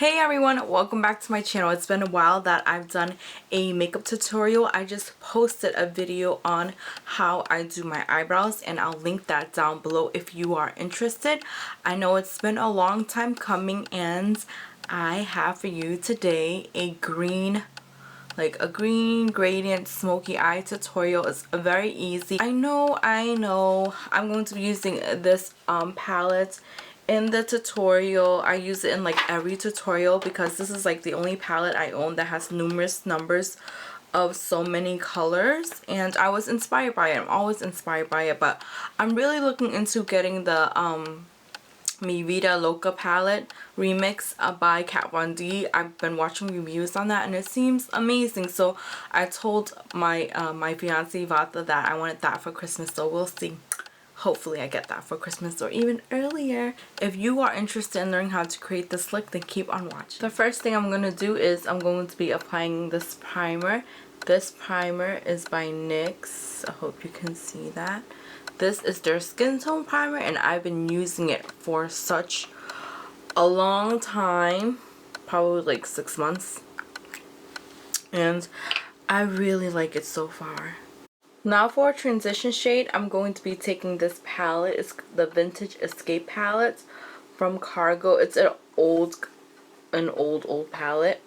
Hey everyone, welcome back to my channel. It's been a while that I've done a makeup tutorial. I just posted a video on how I do my eyebrows and I'll link that down below if you are interested. I know it's been a long time coming and I have for you today a green gradient smoky eye tutorial. It's very easy. I know I'm going to be using this palette in the tutorial. I use it in like every tutorial because this is like the only palette I own that has numerous numbers of so many colors, and I was inspired by it. I'm always inspired by it, but I'm really looking into getting the Mi Vida Loca palette remix by Kat Von D. I've been watching reviews on that and it seems amazing, so I told my my fiance Vata that I wanted that for Christmas, so we'll see. Hopefully I get that for Christmas or even earlier. If you are interested in learning how to create this look, then keep on watching. The first thing I'm going to do is I'm going to be applying this primer. This primer is by NYX. I hope you can see that. This is their skin tone primer and I've been using it for such a long time, probably like 6 months, and I really like it so far. Now for a transition shade, I'm going to be taking this palette. It's the Vintage Escape palette from Cargo. It's an old palette.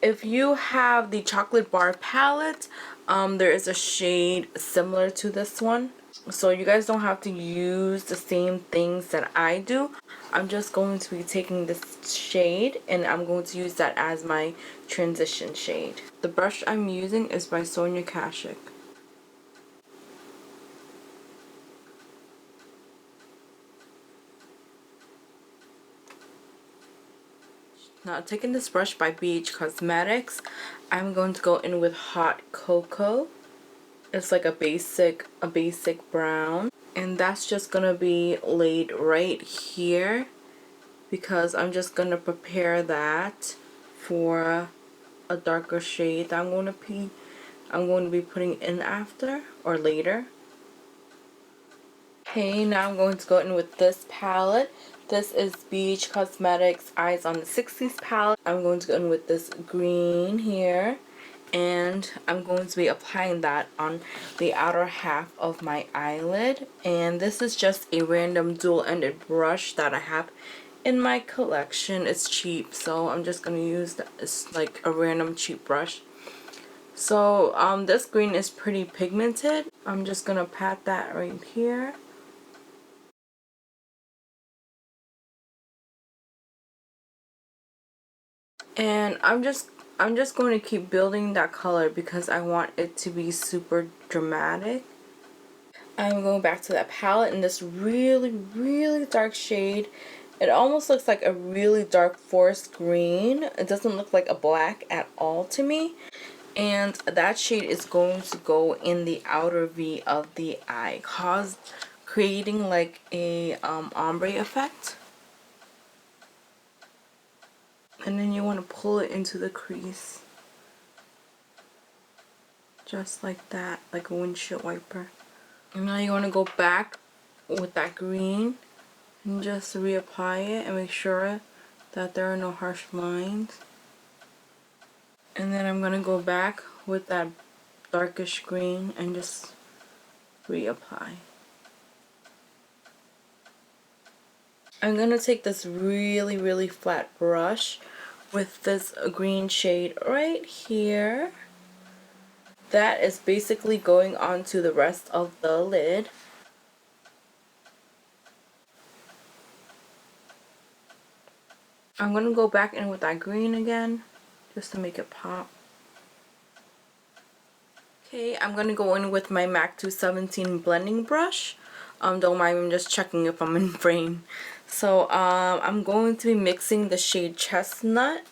If you have the chocolate bar palette, there is a shade similar to this one, so you guys don't have to use the same things that I do. I'm just going to be taking this shade and I'm going to use that as my transition shade. The brush I'm using is by Sonia Kashuk. Now taking this brush by BH Cosmetics, I'm going to go in with Hot Cocoa. It's like a basic brown, and that's just gonna be laid right here because I'm just gonna prepare that for a darker shade that I'm going to be putting in after or later. Okay, now I'm going to go in with this palette. This is BH Cosmetics Eyes on the 60s palette. I'm going to go in with this green here, and I'm going to be applying that on the outer half of my eyelid. And this is just a random dual-ended brush that I have in my collection. It's cheap, so I'm just going to use that. It's like a random cheap brush. So this green is pretty pigmented. I'm just going to pat that right here. And I'm just going to keep building that color because I want it to be super dramatic. I'm going back to that palette in this really dark shade. It almost looks like a really dark forest green. It doesn't look like a black at all to me. And that shade is going to go in the outer V of the eye, creating like a ombre effect. And then you want to pull it into the crease. Just like that, like a windshield wiper. And now you want to go back with that green and just reapply it and make sure that there are no harsh lines. And then I'm going to go back with that darkish green and just reapply. I'm going to take this really flat brush with this green shade right here. That is basically going on to the rest of the lid. I'm going to go back in with that green again just to make it pop. Okay, I'm going to go in with my MAC 217 blending brush. Don't mind me, I'm just checking if I'm in frame. So I'm going to be mixing the shade Chestnut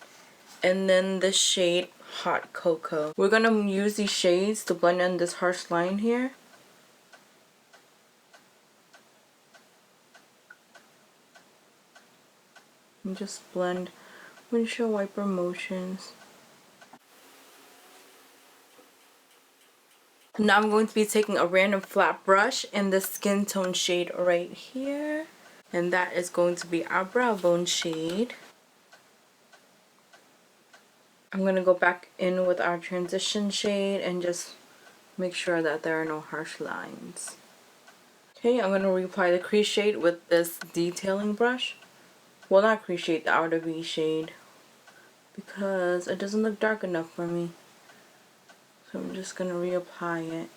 and then the shade Hot Cocoa. We're going to use these shades to blend in this harsh line here. And just blend windshield wiper motions. Now I'm going to be taking a random flat brush in the skin tone shade right here. And that is going to be our brow bone shade. I'm going to go back in with our transition shade and just make sure that there are no harsh lines. Okay, I'm going to reapply the crease shade with this detailing brush. Well, not crease shade, the outer V shade, because it doesn't look dark enough for me. So I'm just going to reapply it.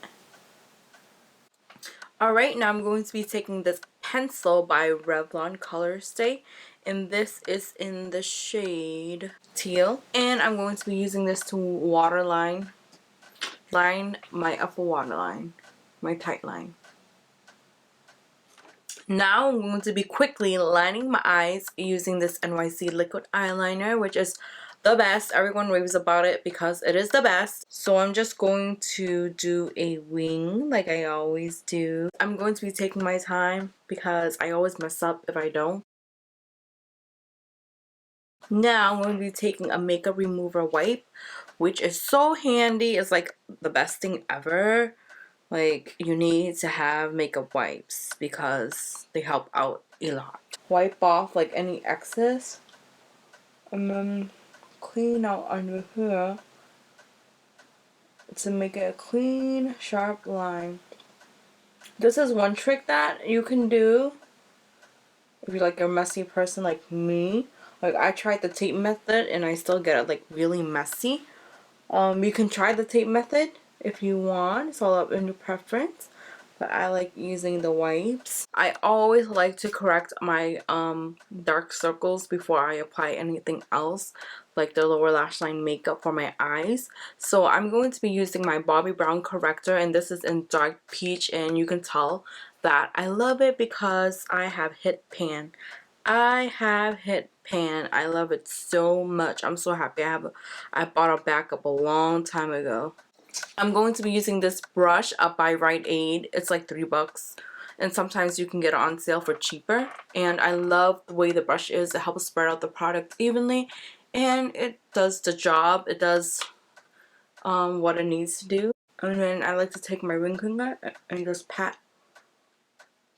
Alright, now I'm going to be taking this pencil by Revlon Color Stay, and this is in the shade Teal. And I'm going to be using this to line my upper waterline, my tight line. Now I'm going to be quickly lining my eyes using this NYC liquid eyeliner, which is the best. Everyone raves about it because it is the best. So I'm just going to do a wing like I always do. I'm going to be taking my time because I always mess up if I don't. Now I'm going to be taking a makeup remover wipe, which is so handy. It's like the best thing ever. Like, you need to have makeup wipes because they help out a lot. Wipe off like any excess and then clean out under here to make it a clean, sharp line. This is one trick that you can do if you're like a messy person like me. Like, I tried the tape method and I still get it like really messy. You can try the tape method if you want. It's all up in your preference. But I like using the wipes. I always like to correct my dark circles before I apply anything else, like the lower lash line makeup for my eyes. So I'm going to be using my Bobbi Brown corrector, and this is in dark peach, and you can tell that I love it because I have hit pan. I love it so much. I'm so happy. I bought a backup a long time ago. I'm going to be using this brush up by Rite Aid. It's like $3, and sometimes you can get it on sale for cheaper. And I love the way the brush is. It helps spread out the product evenly, and it does the job. It does what it needs to do. And then I like to take my ring finger and just pat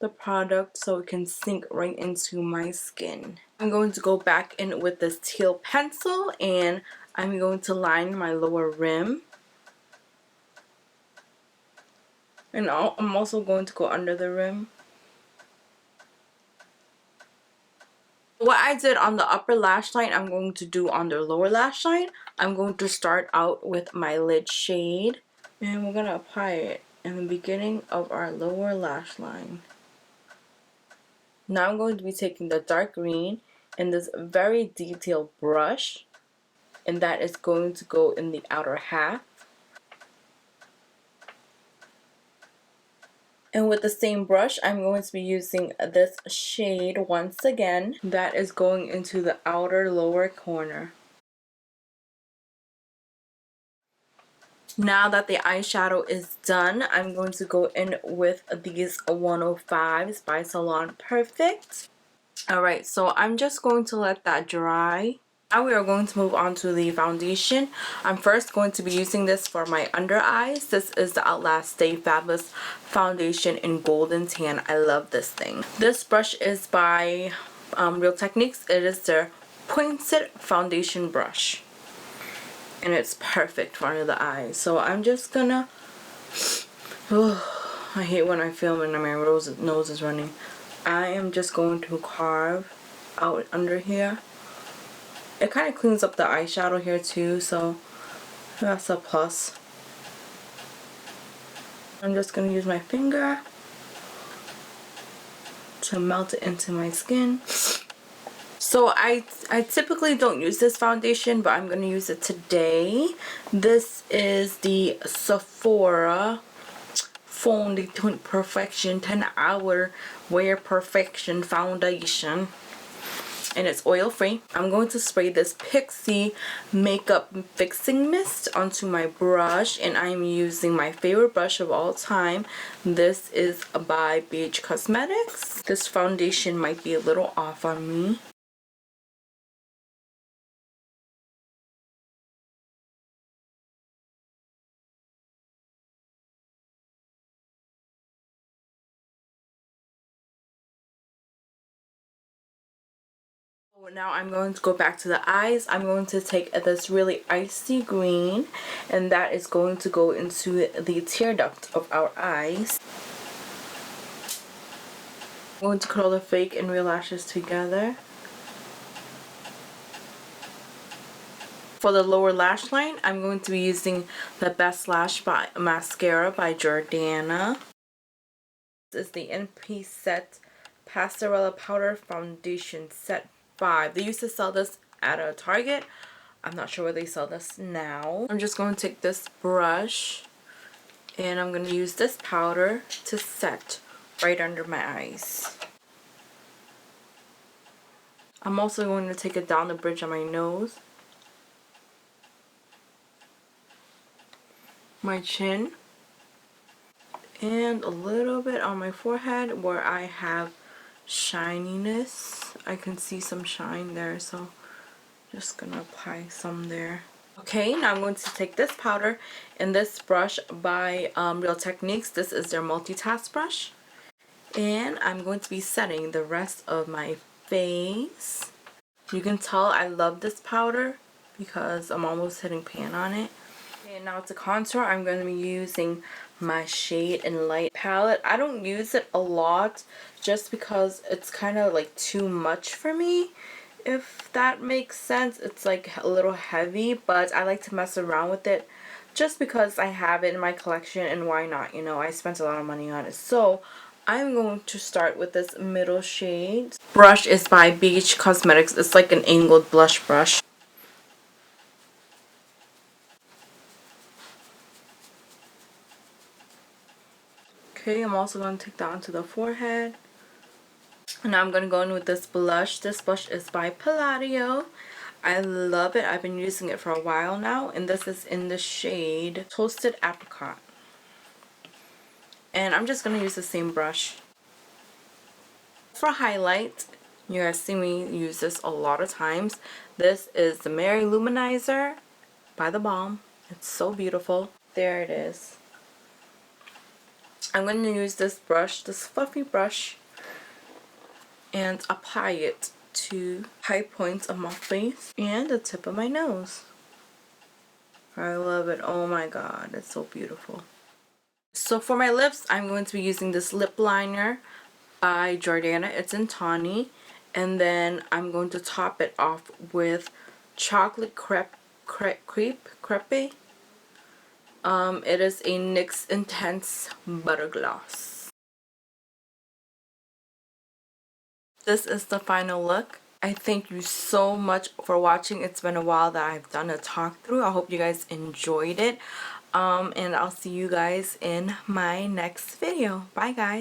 the product so it can sink right into my skin. I'm going to go back in with this teal pencil, and I'm going to line my lower rim. And I'm also going to go under the rim. What I did on the upper lash line, I'm going to do on the lower lash line. I'm going to start out with my lid shade, and we're going to apply it in the beginning of our lower lash line. Now I'm going to be taking the dark green and this very detailed brush, and that is going to go in the outer half. And with the same brush, I'm going to be using this shade once again. That is going into the outer lower corner. Now that the eyeshadow is done, I'm going to go in with these 105s by Salon Perfect. Alright, so I'm just going to let that dry. Now we are going to move on to the foundation. I'm first going to be using this for my under eyes. This is the Outlast Stay Fabulous foundation in Golden Tan. I love this thing. This brush is by Real Techniques. It is their pointed foundation brush, and it's perfect for under the eyes. So I'm just gonna, I hate when I film and my nose is running. I am just going to carve out under here. It kind of cleans up the eyeshadow here too, so that's a plus. I'm just going to use my finger to melt it into my skin. So I typically don't use this foundation, but I'm going to use it today. This is the Sephora Fondant Perfection 10-Hour Wear Perfection Foundation, and it's oil free. I'm going to spray this Pixie Makeup Fixing Mist onto my brush, and I'm using my favorite brush of all time. This is by BH Cosmetics. This foundation might be a little off on me. Now I'm going to go back to the eyes. I'm going to take this really icy green, and that is going to go into the tear duct of our eyes. I'm going to curl the fake and real lashes together. For the lower lash line, I'm going to be using the Best Lash by Mascara by Jordana. This is the NP Set Pastel Powder Foundation Set 5. They used to sell this at a Target. I'm not sure where they sell this now. I'm just going to take this brush and I'm going to use this powder to set right under my eyes. I'm also going to take it down the bridge of my nose, my chin, and a little bit on my forehead where I have shininess. I can see some shine there, so just gonna apply some there. Okay, now I'm going to take this powder and this brush by Real Techniques. This is their multitask brush. And I'm going to be setting the rest of my face. You can tell I love this powder because I'm almost hitting pan on it. Okay, now to contour, I'm going to be using my Shade and Light palette. I don't use it a lot just because it's kind of like too much for me. If that makes sense, it's like a little heavy, but I like to mess around with it just because I have it in my collection, and why not, you know, I spent a lot of money on it. So I'm going to start with this middle shade. Brush is by BH Cosmetics. It's like an angled blush brush. Okay, I'm also going to take that onto the forehead. And now I'm going to go in with this blush. This blush is by Palladio. I love it. I've been using it for a while now. And this is in the shade Toasted Apricot. And I'm just going to use the same brush. For highlight, you guys see me use this a lot of times. This is the Mary Luminizer by The Balm. It's so beautiful. There it is. I'm going to use this brush, this fluffy brush, and apply it to high points of my face and the tip of my nose. I love it. Oh my god, it's so beautiful. So for my lips, I'm going to be using this lip liner by Jordana. It's in Tawny. And then I'm going to top it off with Chocolate Crepe. It is a NYX Intense Butter Gloss. This is the final look. I thank you so much for watching. It's been a while that I've done a talk through. I hope you guys enjoyed it. And I'll see you guys in my next video. Bye guys.